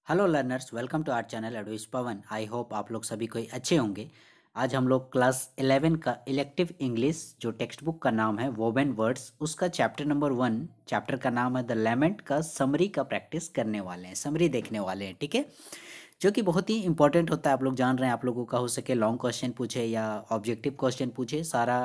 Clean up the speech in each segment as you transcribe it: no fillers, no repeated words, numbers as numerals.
Hello learners, welcome to our channel advice Pavan. I hope आप लोग सभी कोई अच्छे होंगे। आज हम लोग क्लास 11 का इलेक्टिव इंग्लिश जो टेक्स्ट बुक का नाम है वोवेन वर्ड्स, उसका चैप्टर नंबर 1, चैप्टर का नाम है द लेमेंट का समरी का प्रैक्टिस करने वाले हैं, समरी देखने वाले हैं। ठीक है, जो कि बहुत ही इंपॉर्टेंट होता है। आप लोग जान रहे हैं, आप लोगों का हो सके लॉन्ग क्वेश्चन पूछे या ऑब्जेक्टिव क्वेश्चन पूछे, सारा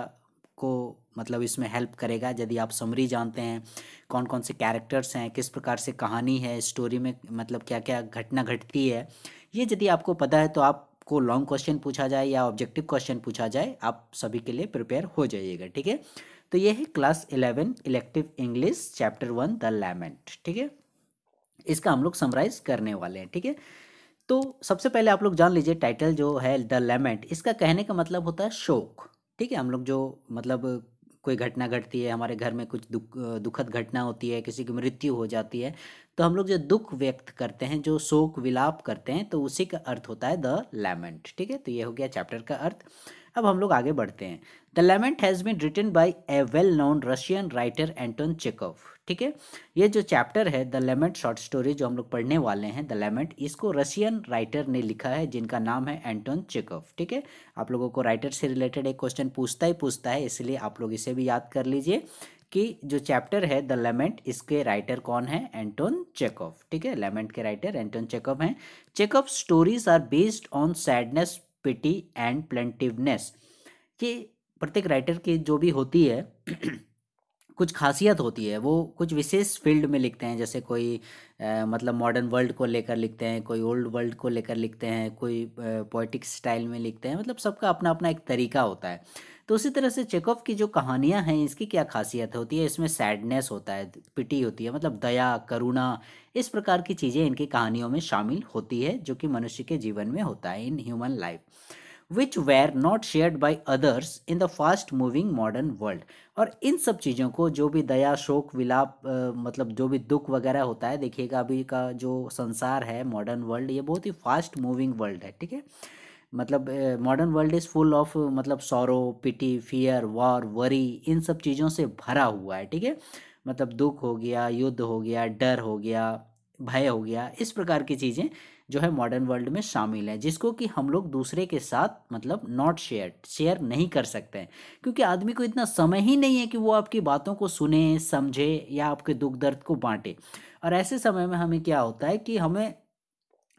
को मतलब इसमें हेल्प करेगा यदि आप समरी जानते हैं, कौन कौन से कैरेक्टर्स हैं, किस प्रकार से कहानी है, स्टोरी में मतलब क्या क्या घटना घटती है। ये यदि आपको पता है तो आपको लॉन्ग क्वेश्चन पूछा जाए या ऑब्जेक्टिव क्वेश्चन पूछा जाए, आप सभी के लिए प्रिपेयर हो जाइएगा। ठीक है, तो ये है class 11 elective English chapter 1 the lament. ठीक है, इसका हम लोग समराइज करने वाले हैं। ठीक है, तो सबसे पहले आप लोग जान लीजिए, टाइटल जो है द लेमेंट, इसका कहने का मतलब होता है शोक। ठीक है, हम लोग जो मतलब कोई घटना घटती है, हमारे घर में कुछ दुखद घटना होती है, किसी की मृत्यु हो जाती है, तो हम लोग जो दुख व्यक्त करते हैं, जो शोक विलाप करते हैं, तो उसी का अर्थ होता है द लेमेंट। ठीक है, तो ये हो गया चैप्टर का अर्थ। अब हम लोग आगे बढ़ते हैं। The lament has been written by a well known Russian writer Anton Chekhov. ठीक है, ये जो चैप्टर है द लेमेंट शॉर्ट स्टोरी जो हम लोग पढ़ने वाले हैं, द लेमेंट, इसको रशियन राइटर ने लिखा है जिनका नाम है एंटोन चेकोव। ठीक है, आप लोगों को राइटर से रिलेटेड एक क्वेश्चन पूछता ही पूछता है, इसलिए आप लोग इसे भी याद कर लीजिए कि जो चैप्टर है द लेमेंट, इसके राइटर कौन है? Anton Chekhov. ठीक है, लेमेंट के राइटर एंटोन चेकोव हैं। Chekhov stories are based on sadness, pity and plaintiveness. ये प्रत्येक राइटर की जो भी होती है कुछ खासियत होती है, वो कुछ विशेष फील्ड में लिखते हैं। जैसे कोई मतलब मॉडर्न वर्ल्ड को लेकर लिखते हैं, कोई ओल्ड वर्ल्ड को लेकर लिखते हैं, कोई पोएटिक स्टाइल में लिखते हैं, मतलब सबका अपना अपना एक तरीका होता है। तो उसी तरह से चेकॉफ की जो कहानियां हैं, इसकी क्या खासियत होती है? इसमें सैडनेस होता है, पिटी होती है, मतलब दया, करुणा, इस प्रकार की चीज़ें इनकी कहानियों में शामिल होती है, जो कि मनुष्य के जीवन में होता है, in human life, which were not shared by others in the fast moving modern world. और इन सब चीज़ों को, जो भी दया, शोक, विलाप, मतलब जो भी दुख वगैरह होता है, देखिएगा अभी का जो संसार है, मॉडर्न वर्ल्ड, ये बहुत ही फास्ट मूविंग वर्ल्ड है। ठीक है, मतलब modern world is full of मतलब सॉरो, पिटी, फियर, वॉर, वरी, इन सब चीज़ों से भरा हुआ है। ठीक है, मतलब दुख हो गया, युद्ध हो गया, डर हो गया, भय हो गया, इस प्रकार की चीज़ें जो है मॉडर्न वर्ल्ड में शामिल है, जिसको कि हम लोग दूसरे के साथ मतलब नॉट शेयर नहीं कर सकते हैं, क्योंकि आदमी को इतना समय ही नहीं है कि वो आपकी बातों को सुने, समझे या आपके दुख दर्द को बांटे। और ऐसे समय में हमें क्या होता है कि हमें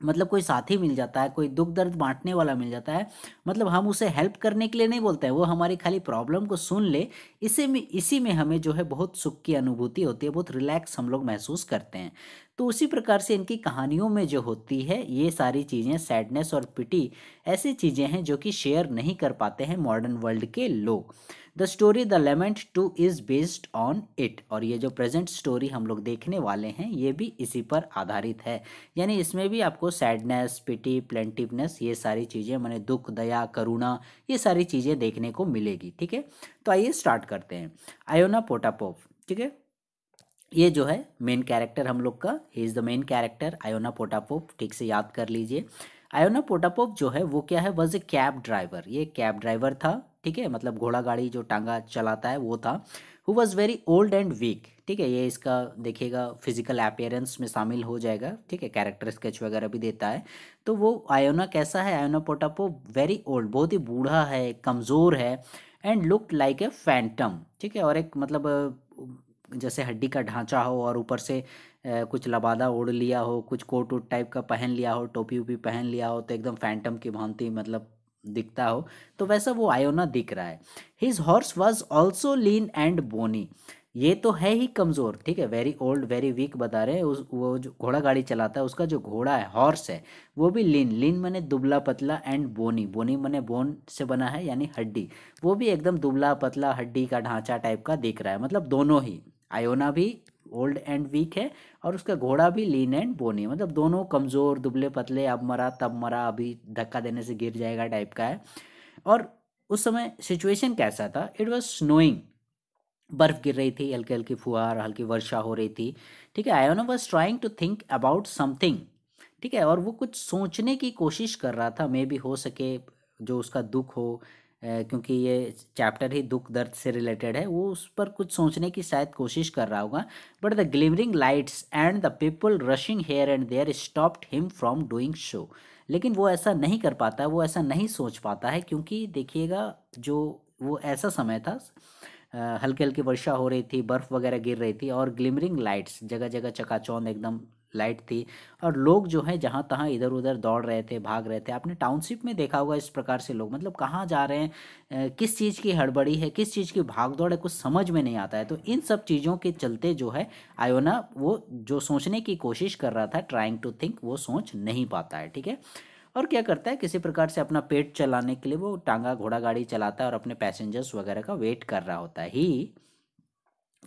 मतलब कोई साथी मिल जाता है, कोई दुख दर्द बांटने वाला मिल जाता है, मतलब हम उसे हेल्प करने के लिए नहीं बोलते हैं, वो हमारी खाली प्रॉब्लम को सुन ले, इसी में हमें जो है बहुत सुख की अनुभूति होती है, बहुत रिलैक्स हम लोग महसूस करते हैं। तो उसी प्रकार से इनकी कहानियों में जो होती है, ये सारी चीज़ें, सैडनेस और पिटी, ऐसी चीज़ें हैं जो कि शेयर नहीं कर पाते हैं मॉडर्न वर्ल्ड के लोग। The story the lament too is based on it. और ये जो प्रेजेंट स्टोरी हम लोग देखने वाले हैं, ये भी इसी पर आधारित है। यानी इसमें भी आपको सैडनेस, पिटी, प्लेंटिवनेस, ये सारी चीज़ें, माने दुख, दया, करुणा, ये सारी चीज़ें देखने को मिलेगी। ठीक है, तो आइए स्टार्ट करते हैं। Iona Potapov. ठीक है, ये जो है मेन कैरेक्टर हम लोग का, he is the main character, Iona Potapov. ठीक से याद कर लीजिए। आयोना पोटापोव जो है वो क्या है? Was a cab driver. ये कैब ड्राइवर था। ठीक है, मतलब घोड़ा गाड़ी जो टांगा चलाता है वो था। Who was very old and weak. ठीक है, ये इसका देखिएगा फिजिकल अपीयरेंस में शामिल हो जाएगा। ठीक है, कैरेक्टर स्केच वगैरह भी देता है। तो वो आयोना कैसा है? आयोना पोटापोव वेरी ओल्ड, बहुत ही बूढ़ा है, कमज़ोर है, and look like a Phantom. ठीक है, और एक मतलब जैसे हड्डी का ढांचा हो और ऊपर से कुछ लबादा ओढ़ लिया हो, कुछ कोट वोट टाइप का पहन लिया हो, टोपी वोपी पहन लिया हो, तो एकदम फैंटम की भांति मतलब दिखता हो, तो वैसा वो आयोना दिख रहा है। His horse was also lean and bony. ये तो है ही कमज़ोर। ठीक है, वेरी ओल्ड वेरी वीक बता रहे हैं। उस वो जो घोड़ा गाड़ी चलाता है, उसका जो घोड़ा है, हॉर्स है, वो भी लीन, लीन मने दुबला पतला, एंड बोनी, बोनी मने बोन से बना है यानी हड्डी, वो भी एकदम दुबला पतला, हड्डी का ढांचा टाइप का दिख रहा है। मतलब दोनों ही, आयोना भी ओल्ड एंड वीक है और उसका घोड़ा भी लीन एंड बोनी, मतलब दोनों कमज़ोर, दुबले पतले, अब मरा तब मरा, अभी धक्का देने से गिर जाएगा टाइप का है। और उस समय सिचुएशन कैसा था? इट वॉज स्नोइंग, बर्फ गिर रही थी, हल्की हल्की फुहार, हल्की वर्षा हो रही थी। ठीक है, Iona was trying to think about something. ठीक है, और वो कुछ सोचने की कोशिश कर रहा था, मे भी हो सके जो उसका दुख हो, क्योंकि ये चैप्टर ही दुख दर्द से रिलेटेड है, वो उस पर कुछ सोचने की शायद कोशिश कर रहा होगा। But the glimmering lights and the people rushing here and there stopped him from doing so. लेकिन वो ऐसा नहीं कर पाता, वो ऐसा नहीं सोच पाता है, क्योंकि देखिएगा जो वो ऐसा समय था, हल्की हल्की वर्षा हो रही थी, बर्फ़ वगैरह गिर रही थी, और ग्लिमरिंग लाइट्स जगह जगह चकाचौंध एकदम लाइट थी, और लोग जो है जहाँ तहाँ इधर उधर दौड़ रहे थे, भाग रहे थे। आपने टाउनशिप में देखा होगा इस प्रकार से लोग, मतलब कहाँ जा रहे हैं, किस चीज़ की हड़बड़ी है, किस चीज़ की भागदौड़ है, कुछ समझ में नहीं आता है। तो इन सब चीज़ों के चलते जो है आयोना वो जो सोचने की कोशिश कर रहा था, ट्राइंग टू थिंक, वो सोच नहीं पाता है। ठीक है। और क्या करता है, किसी प्रकार से अपना पेट चलाने के लिए वो टांगा घोड़ा गाड़ी चलाता है और अपने पैसेंजर्स वगैरह का वेट कर रहा होता है। He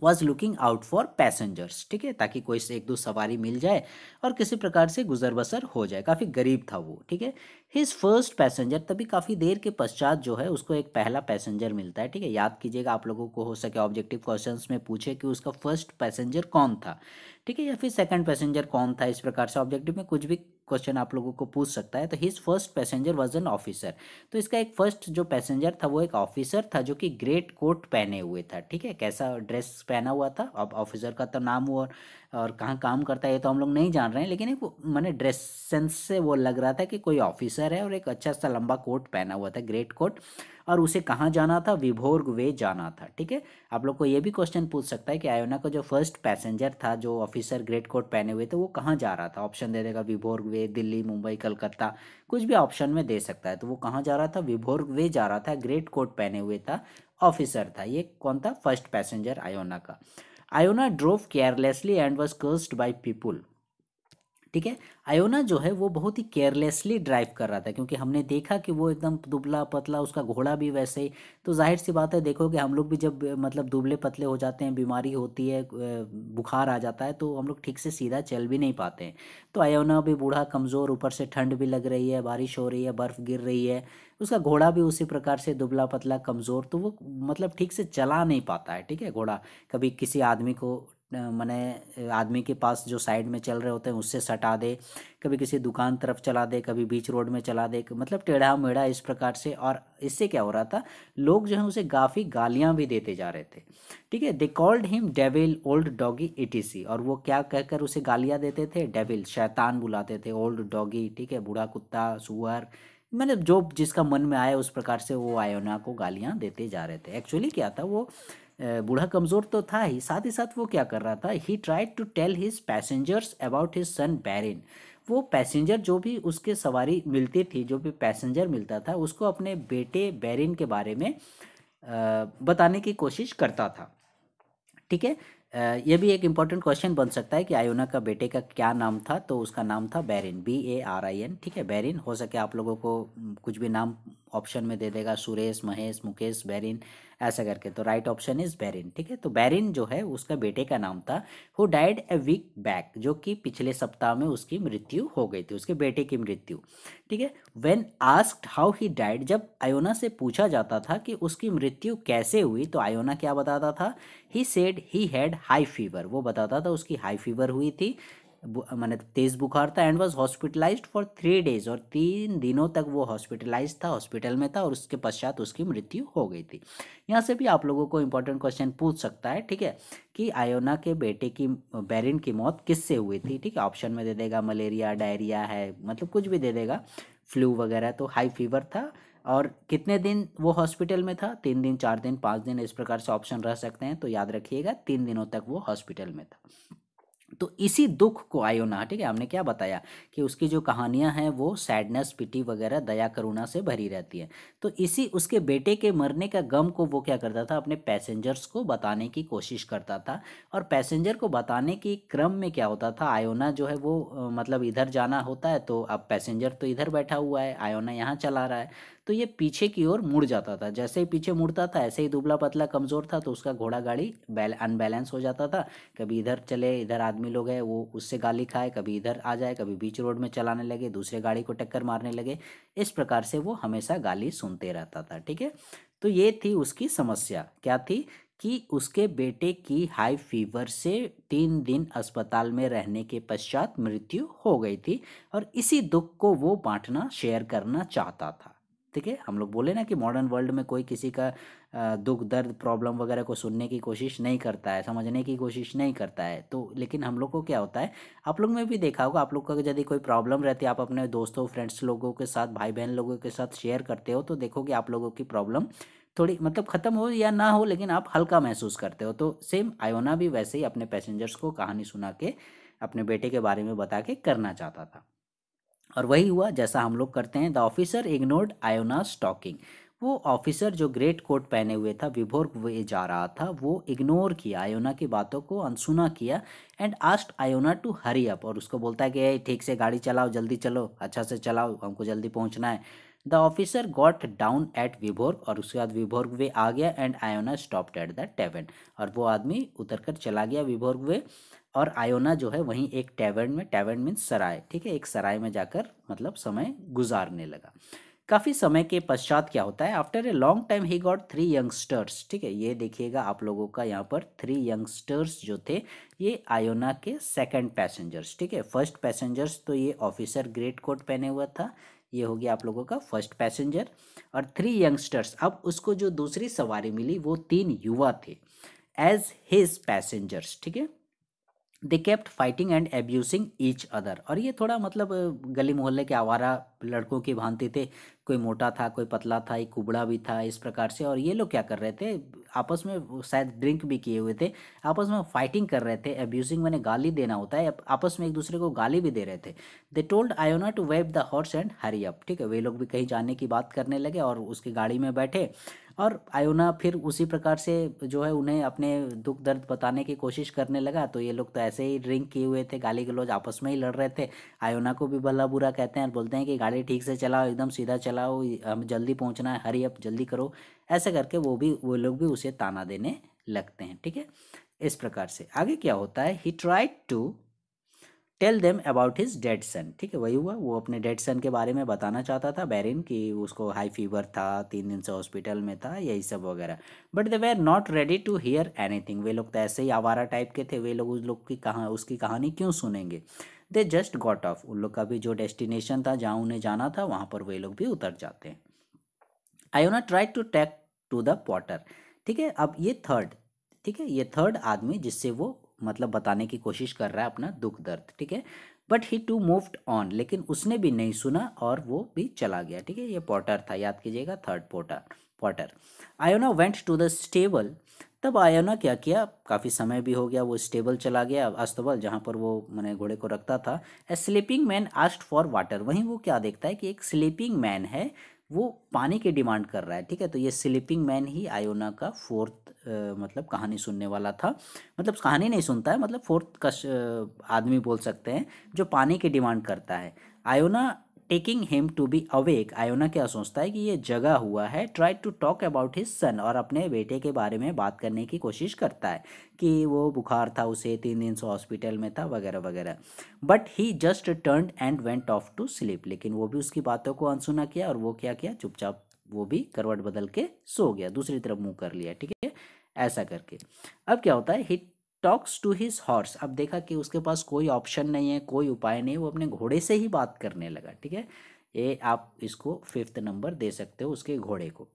was looking out for passengers, ठीक है, ताकि कोई से एक दो सवारी मिल जाए और किसी प्रकार से गुजर बसर हो जाए। काफ़ी गरीब था वो। ठीक है। हिज फर्स्ट पैसेंजर, तभी काफ़ी देर के पश्चात जो है उसको एक पहला पैसेंजर मिलता है। ठीक है। याद कीजिएगा, आप लोगों को हो सके ऑब्जेक्टिव क्वेश्चंस में पूछे कि उसका फर्स्ट पैसेंजर कौन था। ठीक है। या फिर सेकंड पैसेंजर कौन था, इस प्रकार से ऑब्जेक्टिव में कुछ भी क्वेश्चन आप लोगों को पूछ सकता है। तो his first passenger was an officer. तो इसका एक फर्स्ट जो पैसेंजर था वो एक ऑफिसर था, जो कि ग्रेट कोट पहने हुए था। ठीक है। कैसा ड्रेस पहना हुआ था, अब ऑफिसर का तो नाम हुआ और कहाँ काम करता है ये तो हम लोग नहीं जान रहे हैं, लेकिन एक मैंने ड्रेस सेंस से वो लग रहा था कि कोई ऑफिसर है, और एक अच्छा सा लंबा कोट पहना हुआ था, ग्रेट कोट। और उसे कहाँ जाना था, विभोर्ग वे जाना था। ठीक है। आप लोग को ये भी क्वेश्चन पूछ सकता है कि आयोना का जो फर्स्ट पैसेंजर था, जो ऑफिसर ग्रेट कोट पहने हुए थे, वो कहाँ जा रहा था। ऑप्शन दे देगा, विभोर्ग वे, दिल्ली, मुंबई, कलकत्ता, कुछ भी ऑप्शन में दे सकता है। तो वो कहाँ जा रहा था, विभोर्ग वे जा रहा था, ग्रेट कोट पहने हुए था, ऑफिसर था। ये कौन था, फर्स्ट पैसेंजर आयोना का। Iona drove carelessly and was cursed by people. ठीक है। आयोना जो है वो बहुत ही केयरलेसली ड्राइव कर रहा था, क्योंकि हमने देखा कि वो एकदम दुबला पतला, उसका घोड़ा भी वैसे ही। तो जाहिर सी बात है, देखोगे हम लोग भी जब मतलब दुबले पतले हो जाते हैं, बीमारी होती है, बुखार आ जाता है, तो हम लोग ठीक से सीधा चल भी नहीं पाते हैं। तो आयोना भी बूढ़ा, कमज़ोर, ऊपर से ठंड भी लग रही है, बारिश हो रही है, बर्फ़ गिर रही है, उसका घोड़ा भी उसी प्रकार से दुबला पतला कमज़ोर, तो वो मतलब ठीक से चला नहीं पाता है। ठीक है। घोड़ा कभी किसी आदमी को मैंने आदमी के पास जो साइड में चल रहे होते हैं उससे सटा दे, कभी किसी दुकान तरफ चला दे, कभी बीच रोड में चला दे, मतलब टेढ़ा मेढ़ा इस प्रकार से। और इससे क्या हो रहा था, लोग जो है उसे काफ़ी गालियां भी देते जा रहे थे। ठीक है। They called him devil, old doggy, etc. और वो क्या कहकर उसे गालियां देते थे, डेविल, शैतान बुलाते थे, ओल्ड डॉगी, ठीक है, बूढ़ा कुत्ता, सुअर, मतलब जो जिसका मन में आए उस प्रकार से वो आयोना को गालियां देते जा रहे थे। एक्चुअली क्या था, वो बूढ़ा कमज़ोर तो था ही साथ वो क्या कर रहा था, he tried to tell his passengers about his son Barin. वो पैसेंजर जो भी उसके सवारी मिलती थी, जो भी पैसेंजर मिलता था, उसको अपने बेटे बैरिन के बारे में बताने की कोशिश करता था। ठीक है। ये भी एक इम्पॉर्टेंट क्वेश्चन बन सकता है कि आयोना का बेटे का क्या नाम था। तो उसका नाम था बैरिन, BARIN। ठीक है। बैरिन, हो सके आप लोगों को कुछ भी नाम ऑप्शन में दे देगा, सुरेश, महेश, मुकेश, बैरिन, ऐसा करके। तो राइट ऑप्शन इज बैरिन। ठीक है। तो बैरिन जो है उसका बेटे का नाम था, who died a week back, जो कि पिछले सप्ताह में उसकी मृत्यु हो गई थी, उसके बेटे की मृत्यु। ठीक है। When asked how he died, जब आयोना से पूछा जाता था कि उसकी मृत्यु कैसे हुई, तो आयोना क्या बताता था, he said he had high fever. वो बताता था उसकी हाई फीवर हुई थी, माने तेज बुखार था, and was hospitalised for 3 days, और 3 दिनों तक वो हॉस्पिटलाइज था, हॉस्पिटल में था, और उसके पश्चात उसकी मृत्यु हो गई थी। यहाँ से भी आप लोगों को इंपॉर्टेंट क्वेश्चन पूछ सकता है। ठीक है। कि आयोना के बेटे की, बैरिन की मौत किससे हुई थी। ठीक है। ऑप्शन में दे देगा मलेरिया, डायरिया है, मतलब कुछ भी दे देगा, फ्लू वगैरह। तो हाई फीवर था, और कितने दिन वो हॉस्पिटल में था, 3 दिन, 4 दिन, 5 दिन, इस प्रकार से ऑप्शन रह सकते हैं। तो याद रखिएगा, 3 दिनों तक वो हॉस्पिटल में था। तो इसी दुख को आयोना, ठीक है, हमने क्या बताया कि उसकी जो कहानियां हैं वो सैडनेस, पिटी वगैरह, दया करुणा से भरी रहती है। तो इसी उसके बेटे के मरने का गम को वो क्या करता था, अपने पैसेंजर्स को बताने की कोशिश करता था। और पैसेंजर को बताने के क्रम में क्या होता था, आयोना जो है वो मतलब इधर जाना होता है, तो अब पैसेंजर तो इधर बैठा हुआ है, आयोना यहाँ चला रहा है, तो ये पीछे की ओर मुड़ जाता था। जैसे ही पीछे मुड़ता था, ऐसे ही दुबला पतला कमज़ोर था, तो उसका घोड़ा गाड़ी अनबैलेंस हो जाता था। कभी इधर चले, इधर आदमी लोग हैं वो उससे गाली खाए, कभी इधर आ जाए, कभी बीच रोड में चलाने लगे, दूसरे गाड़ी को टक्कर मारने लगे। इस प्रकार से वो हमेशा गाली सुनते रहता था। ठीक है। तो ये थी उसकी समस्या, क्या थी, कि उसके बेटे की हाई फीवर से 3 दिन अस्पताल में रहने के पश्चात मृत्यु हो गई थी, और इसी दुख को वो बांटना, शेयर करना चाहता था। ठीक है, हम लोग बोले ना कि मॉडर्न वर्ल्ड में कोई किसी का दुख दर्द प्रॉब्लम वगैरह को सुनने की कोशिश नहीं करता है, समझने की कोशिश नहीं करता है। तो लेकिन हम लोग को क्या होता है, आप लोग में भी देखा होगा, आप लोग का यदि कोई प्रॉब्लम रहती है, आप अपने दोस्तों फ्रेंड्स लोगों के साथ, भाई बहन लोगों के साथ शेयर करते हो, तो देखोगे आप लोगों की प्रॉब्लम थोड़ी मतलब ख़त्म हो या ना हो, लेकिन आप हल्का महसूस करते हो। तो सेम आयोना भी वैसे ही अपने पैसेंजर्स को कहानी सुना के अपने बेटे के बारे में बता के करना चाहता था। और वही हुआ जैसा हम लोग करते हैं। The officer ignored Iona's talking. वो ऑफिसर जो ग्रेट कोट पहने हुए था, विभोर वे जा रहा था, वो इग्नोर किया आयोना की बातों को, अनसुना किया। And asked Iona to hurry up, और उसको बोलता है कि "ए, ठीक से गाड़ी चलाओ, जल्दी चलो, अच्छा से चलाओ, हमको जल्दी पहुंचना है"। The officer got down at विभोर, और उसके बाद विभोर वे आ गया। And Iona stopped at the tavern, और वो आदमी उतर कर चला गया विभोर वे। और आयोना जो है वहीं एक टैवर्न में, टैवर्न मीन्स सराय, ठीक है, एक सराय में जाकर मतलब समय गुजारने लगा। काफ़ी समय के पश्चात क्या होता है, after a long time he got 3 youngsters. ठीक है, ये देखिएगा आप लोगों का यहाँ पर 3 यंगस्टर्स जो थे, ये आयोना के सेकंड पैसेंजर्स। ठीक है, फर्स्ट पैसेंजर्स तो ये ऑफिसर ग्रेट कोट पहने हुआ था, ये हो गया आप लोगों का फर्स्ट पैसेंजर। और 3 यंगस्टर्स, अब उसको जो दूसरी सवारी मिली वो 3 युवा थे एज हिज पैसेंजर्स। ठीक है, they kept fighting and abusing each other. और ये थोड़ा मतलब गली मोहल्ले के आवारा लड़कों की भांति थे, कोई मोटा था, कोई पतला था, एक कुबड़ा भी था, इस प्रकार से। और ये लोग क्या कर रहे थे, आपस में शायद ड्रिंक भी किए हुए थे, आपस में फाइटिंग कर रहे थे। एब्यूसिंग मैंने गाली देना होता है, आपस में एक दूसरे को गाली भी दे रहे थे। They told Iona to wave the horse and hurry up. ठीक है, वे लोग भी कहीं जाने की बात करने लगे और उसकी गाड़ी में बैठे। और आयोना फिर उसी प्रकार से जो है उन्हें अपने दुख दर्द बताने की कोशिश करने लगा। तो ये लोग तो ऐसे ही ड्रिंक किए हुए थे, गाली गलौज आपस में ही लड़ रहे थे। आयोना को भी भला बुरा कहते हैं और बोलते हैं कि गाड़ी ठीक से चलाओ, एकदम सीधा चलाओ, हम जल्दी पहुंचना है, हरी अप, जल्दी करो। ऐसे करके वो लोग भी उसे ताना देने लगते हैं। ठीक है, इस प्रकार से आगे क्या होता है, he tried to tell them about his dead son. ठीक है, वही हुआ, वो अपने डेड सन के बारे में बताना चाहता था बैरिन, कि उसको हाई फीवर था, 3 दिन से हॉस्पिटल में था, यही सब वगैरह। But they were not ready to hear anything. वे लोग तो ऐसे ही आवारा टाइप के थे, वे लोग उस लोग की उसकी कहानी क्यों सुनेंगे। दे जस्ट गॉट ऑफ, उन लोग का भी जो डेस्टिनेशन था, जहाँ उन्हें जाना था, वहाँ पर वे लोग भी उतर जाते हैं। Iona try to talk to the porter. ठीक है, अब ये थर्ड, ठीक है, ये थर्ड आदमी जिससे वो मतलब बताने की कोशिश कर रहा है अपना दुख दर्द। ठीक है, but he too moved on, लेकिन उसने भी नहीं सुना और वो भी चला गया। ठीक है, ये पॉटर था, याद कीजिएगा, third porter porter. Iona went to the stable. तब आयोना क्या किया, काफ़ी समय भी हो गया, वो स्टेबल चला गया, अस्तबल, जहाँ पर वो मैंने घोड़े को रखता था। ए sleeping man asked for water. वहीं वो क्या देखता है कि एक स्लीपिंग मैन है, वो पानी की डिमांड कर रहा है। ठीक है, तो ये स्लीपिंग मैन ही आयोना का फोर्थ मतलब कहानी सुनने वाला था। मतलब कहानी नहीं सुनता है, मतलब फोर्थ का आदमी बोल सकते हैं, जो पानी की डिमांड करता है। Iona taking him to be awake. आयोना क्या सोचता है कि ये जगा हुआ है। Try to talk about his son, और अपने बेटे के बारे में बात करने की कोशिश करता है कि वो बुखार था उसे, 3 दिन से हॉस्पिटल में था, वगैरह वगैरह। But he just turn and went off to sleep. लेकिन वो भी उसकी बातों को अनसुना किया, और वो क्या किया, चुपचाप वो भी करवट बदल के सो गया, दूसरी तरफ मुंह कर लिया। ठीक है, ऐसा करके अब क्या होता है, he talks to his horse. अब देखा कि उसके पास कोई ऑप्शन नहीं है, कोई उपाय नहीं, वो अपने घोड़े से ही बात करने लगा। ठीक है, ये आप इसको 5th नंबर दे सकते हो उसके घोड़े को।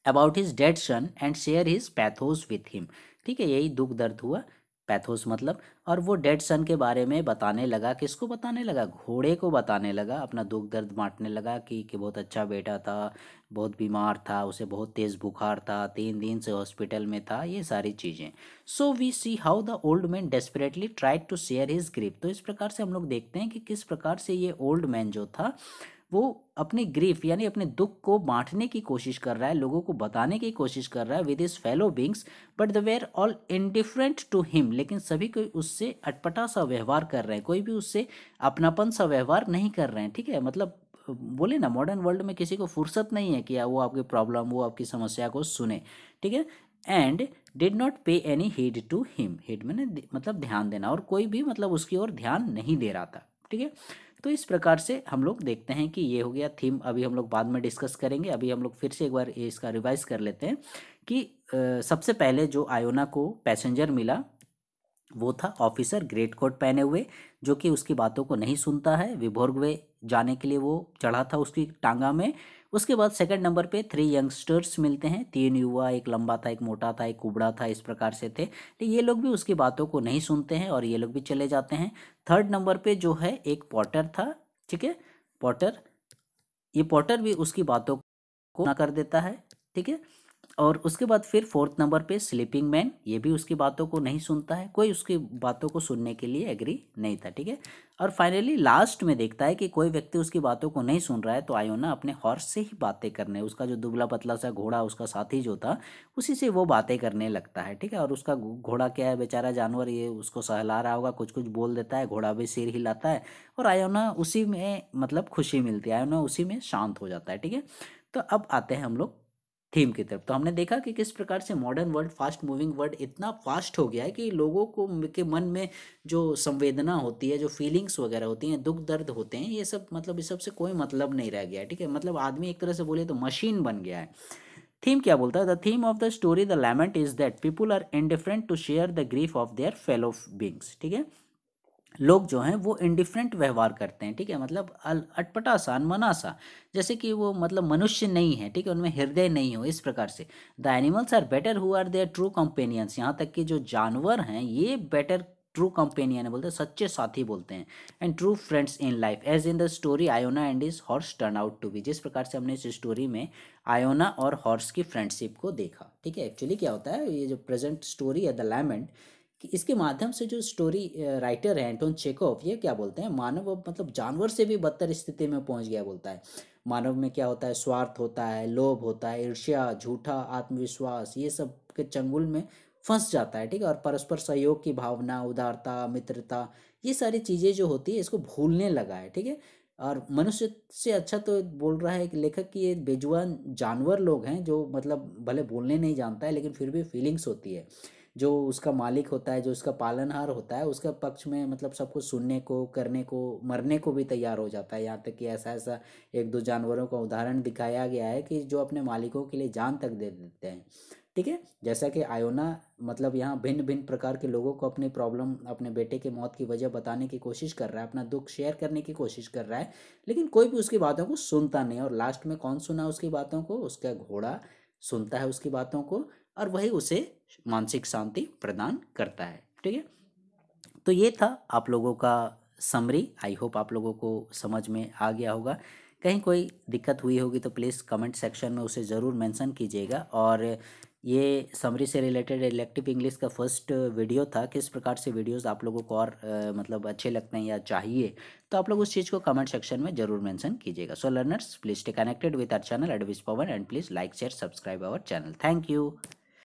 About his dead son and share his pathos with him. ठीक है, यही दुख दर्द हुआ, पैथोस मतलब। और वो डेड सन के बारे में बताने लगा, किसको बताने लगा, घोड़े को बताने लगा, अपना दुख दर्द बांटने लगा कि बहुत अच्छा बेटा था, बहुत बीमार था, उसे बहुत तेज़ बुखार था, 3 दिन से हॉस्पिटल में था, ये सारी चीज़ें। So we see how the old man desperately tried to share his grief. तो इस प्रकार से हम लोग देखते हैं कि किस प्रकार से ये ओल्ड मैन जो था, वो अपनी ग्रीफ यानी अपने दुख को बांटने की कोशिश कर रहा है, लोगों को बताने की कोशिश कर रहा है with his fellow beings. But they were all indifferent to him. लेकिन सभी कोई उससे अटपटा सा व्यवहार कर रहे हैं, कोई भी उससे अपनापन सा व्यवहार नहीं कर रहे हैं। ठीक है, मतलब बोले ना, मॉडर्न वर्ल्ड में किसी को फुर्सत नहीं है कि वो आपकी प्रॉब्लम, वो आपकी समस्या को सुने। ठीक है, and did not pay any heed to him. Heed मैंने मतलब ध्यान देना, और कोई भी मतलब उसकी ओर ध्यान नहीं दे रहा था। ठीक है, तो इस प्रकार से हम लोग देखते हैं कि ये हो गया थीम। अभी हम लोग बाद में डिस्कस करेंगे, अभी हम लोग फिर से एक बार इसका रिवाइज कर लेते हैं कि सबसे पहले जो आयोना को पैसेंजर मिला वो था ऑफिसर ग्रेट कोट पहने हुए, जो कि उसकी बातों को नहीं सुनता है। विभोर्ग वे जाने के लिए वो चढ़ा था उसकी टांगा में, उसके बाद सेकंड नंबर पे 3 यंगस्टर्स मिलते हैं, 3 युवा, एक लंबा था, एक मोटा था, एक कुबड़ा था, इस प्रकार से थे। लेकिन ये लोग भी उसकी बातों को नहीं सुनते हैं और ये लोग भी चले जाते हैं। थर्ड नंबर पे जो है एक पॉटर था, ठीक है, पॉटर, ये पॉटर भी उसकी बातों को ना कर देता है, ठीक है। और उसके बाद फिर फोर्थ नंबर पे स्लीपिंग मैन, ये भी उसकी बातों को नहीं सुनता है, कोई उसकी बातों को सुनने के लिए एग्री नहीं था, ठीक है। और फाइनली लास्ट में देखता है कि कोई व्यक्ति उसकी बातों को नहीं सुन रहा है, तो आयोना अपने हॉर्स से ही बातें करने, उसका जो दुबला पतला सा घोड़ा, उसका साथी जो था, उसी से वो बातें करने लगता है, ठीक है। और उसका घोड़ा क्या है, बेचारा जानवर, ये उसको सहला रहा होगा, कुछ कुछ बोल देता है, घोड़ा भी सिर हिलाता है और आयोना उसी में मतलब खुशी मिलती है, आयोना उसी में शांत हो जाता है, ठीक है। तो अब आते हैं हम लोग थीम की तरफ। तो हमने देखा कि किस प्रकार से modern world, fast moving world इतना फास्ट हो गया है कि लोगों को के मन में जो संवेदना होती है, जो फीलिंग्स वगैरह होती हैं, दुख दर्द होते हैं, ये सब मतलब इस सब से कोई मतलब नहीं रह गया है, ठीक है। मतलब आदमी एक तरह से बोले तो मशीन बन गया है। थीम क्या बोलता है, the theme of the story the lament is that people are indifferent to share the grief of their fellow beings, ठीक है। लोग जो हैं वो इंडिफरेंट व्यवहार करते हैं, ठीक है, मतलब अटपटा सा, अनमना सा, जैसे कि वो मतलब मनुष्य नहीं है, ठीक है, उनमें हृदय नहीं हो, इस प्रकार से। The animals are better who are their true companions, यहाँ तक कि जो जानवर हैं ये बेटर ट्रू कंपेनियन है, बोलते हैं सच्चे साथी बोलते हैं, and true friends in life, as in the story Iona and his horse turn out to be, जिस प्रकार से हमने इस स्टोरी में आयोना और हॉर्स की फ्रेंडशिप को देखा, ठीक है। एक्चुअली क्या होता है, ये जो प्रेजेंट स्टोरी है द लैमेंट, कि इसके माध्यम से जो स्टोरी राइटर है एंटोन चेकोव, ये क्या बोलते हैं, मानव अब मतलब जानवर से भी बदतर स्थिति में पहुंच गया, बोलता है। मानव में क्या होता है, स्वार्थ होता है, लोभ होता है, ईर्ष्या, झूठा आत्मविश्वास, ये सब के चंगुल में फंस जाता है, ठीक है। और परस्पर सहयोग की भावना, उदारता, मित्रता, ये सारी चीज़ें जो होती है इसको भूलने लगा है, ठीक है। और मनुष्य से अच्छा तो बोल रहा है कि लेखक कि ये बेजुबान जानवर लोग हैं जो मतलब भले बोलने नहीं जानता है लेकिन फिर भी फीलिंग्स होती है, जो उसका मालिक होता है, जो उसका पालनहार होता है, उसका पक्ष में मतलब सब कुछ सुनने को, करने को, मरने को भी तैयार हो जाता है। यहाँ तक कि ऐसा ऐसा एक दो जानवरों का उदाहरण दिखाया गया है कि जो अपने मालिकों के लिए जान तक दे देते हैं, ठीक है। जैसा कि आयोना मतलब यहाँ भिन्न भिन्न प्रकार के लोगों को अपनी प्रॉब्लम, अपने बेटे की मौत की वजह बताने की कोशिश कर रहा है, अपना दुख शेयर करने की कोशिश कर रहा है, लेकिन कोई भी उसकी बातों को सुनता नहीं। और लास्ट में कौन सुना उसकी बातों को, उसका घोड़ा सुनता है उसकी बातों को, और वही उसे मानसिक शांति प्रदान करता है, ठीक है। तो ये था आप लोगों का समरी, आई होप आप लोगों को समझ में आ गया होगा। कहीं कोई दिक्कत हुई होगी तो प्लीज़ कमेंट सेक्शन में उसे ज़रूर मेंशन कीजिएगा। और ये समरी से रिलेटेड इलेक्टिव इंग्लिश का फर्स्ट वीडियो था, किस प्रकार से वीडियोस आप लोगों को और मतलब अच्छे लगते हैं या चाहिए, तो आप लोग उस चीज़ को कमेंट सेक्शन में ज़रूर मेंशन कीजिएगा। So learners, please stay connected with our channel एडविस Pawan, and please like share subscribe our channel. Thank you.